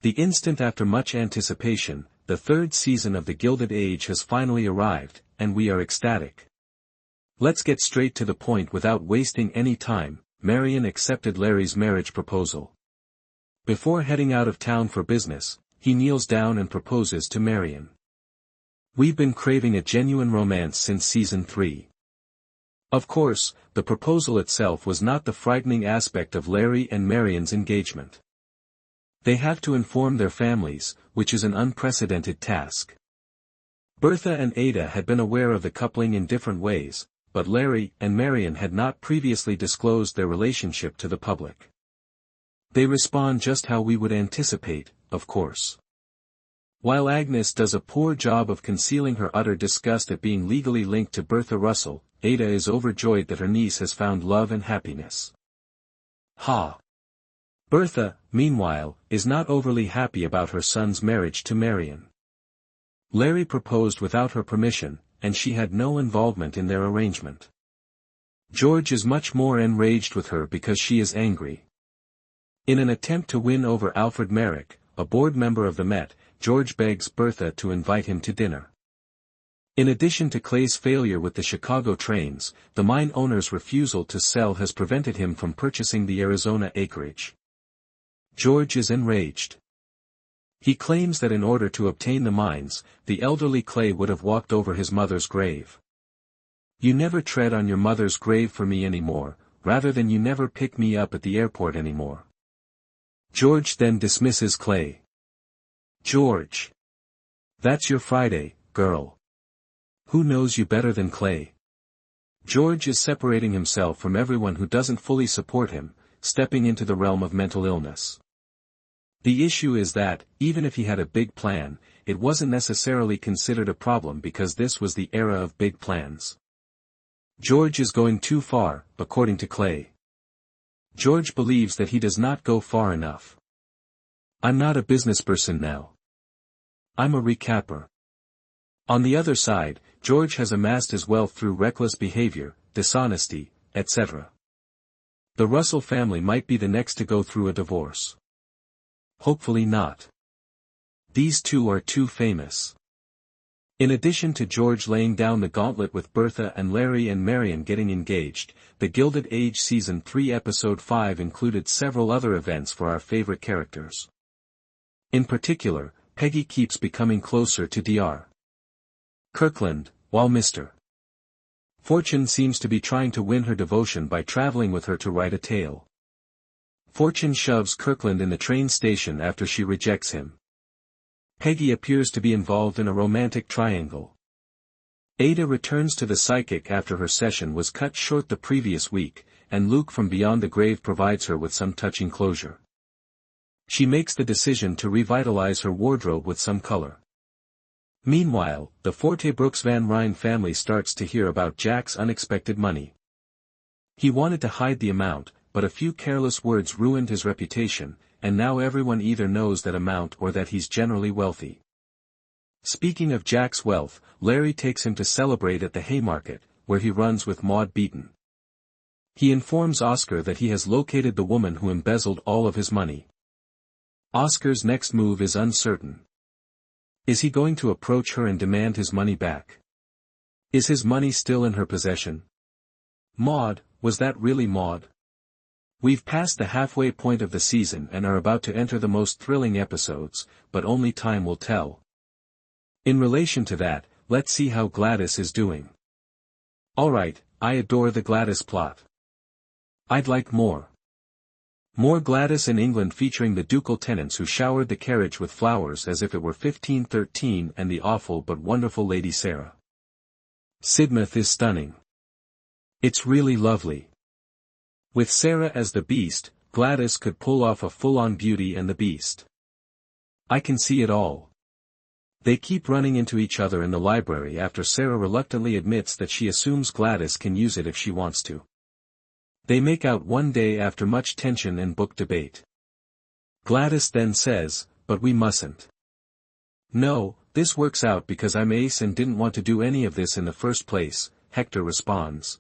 The instant after much anticipation, the third season of the Gilded Age has finally arrived, and we are ecstatic. Let's get straight to the point without wasting any time. Marian accepted Larry's marriage proposal. Before heading out of town for business, he kneels down and proposes to Marian. We've been craving a genuine romance since season 3. Of course, the proposal itself was not the frightening aspect of Larry and Marian's engagement. They have to inform their families, which is an unprecedented task. Bertha and Ada had been aware of the coupling in different ways, but Larry and Marian had not previously disclosed their relationship to the public. They respond just how we would anticipate, of course. While Agnes does a poor job of concealing her utter disgust at being legally linked to Bertha Russell, Ada is overjoyed that her niece has found love and happiness. Ha! Bertha, meanwhile, is not overly happy about her son's marriage to Marian. Larry proposed without her permission, and she had no involvement in their arrangement. George is much more enraged with her because she is angry. In an attempt to win over Alfred Merrick, a board member of the Met, George begs Bertha to invite him to dinner. In addition to Clay's failure with the Chicago trains, the mine owner's refusal to sell has prevented him from purchasing the Arizona acreage. George is enraged. He claims that in order to obtain the mines, the elderly Clay would have walked over his mother's grave. You never tread on your mother's grave for me anymore, rather than you never pick me up at the airport anymore. George then dismisses Clay. George. That's your Friday, girl. Who knows you better than Clay? George is separating himself from everyone who doesn't fully support him, stepping into the realm of mental illness. The issue is that, even if he had a big plan, it wasn't necessarily considered a problem because this was the era of big plans. George is going too far, according to Clay. George believes that he does not go far enough. I'm not a businessperson now. I'm a recapper. On the other side, George has amassed his wealth through reckless behavior, dishonesty, etc. The Russell family might be the next to go through a divorce. Hopefully not. These two are too famous. In addition to George laying down the gauntlet with Bertha and Larry and Marian getting engaged, the Gilded Age Season 3 Episode 5 included several other events for our favorite characters. In particular, Peggy keeps becoming closer to Dr. Kirkland, while Mr. Fortune seems to be trying to win her devotion by traveling with her to write a tale. Fortune shoves Kirkland in the train station after she rejects him. Peggy appears to be involved in a romantic triangle. Ada returns to the psychic after her session was cut short the previous week, and Luke from Beyond the Grave provides her with some touching closure. She makes the decision to revitalize her wardrobe with some color. Meanwhile, the Forte-Brooks Van Ryn family starts to hear about Jack's unexpected money. He wanted to hide the amount, but a few careless words ruined his reputation, and now everyone either knows that amount or that he's generally wealthy. Speaking of Jack's wealth, Larry takes him to celebrate at the Haymarket, where he runs with Maud Beaton. He informs Oscar that he has located the woman who embezzled all of his money. Oscar's next move is uncertain. Is he going to approach her and demand his money back? Is his money still in her possession? Maud, was that really Maud? We've passed the halfway point of the season and are about to enter the most thrilling episodes, but only time will tell. In relation to that, let's see how Gladys is doing. Alright, I adore the Gladys plot. I'd like more. More Gladys in England featuring the ducal tenants who showered the carriage with flowers as if it were 1513 and the awful but wonderful Lady Sarah. Sidmouth is stunning. It's really lovely. With Sarah as the Beast, Gladys could pull off a full-on Beauty and the Beast. I can see it all. They keep running into each other in the library after Sarah reluctantly admits that she assumes Gladys can use it if she wants to. They make out one day after much tension and book debate. Gladys then says, "But we mustn't." "No, this works out because I'm ace and didn't want to do any of this in the first place," Hector responds.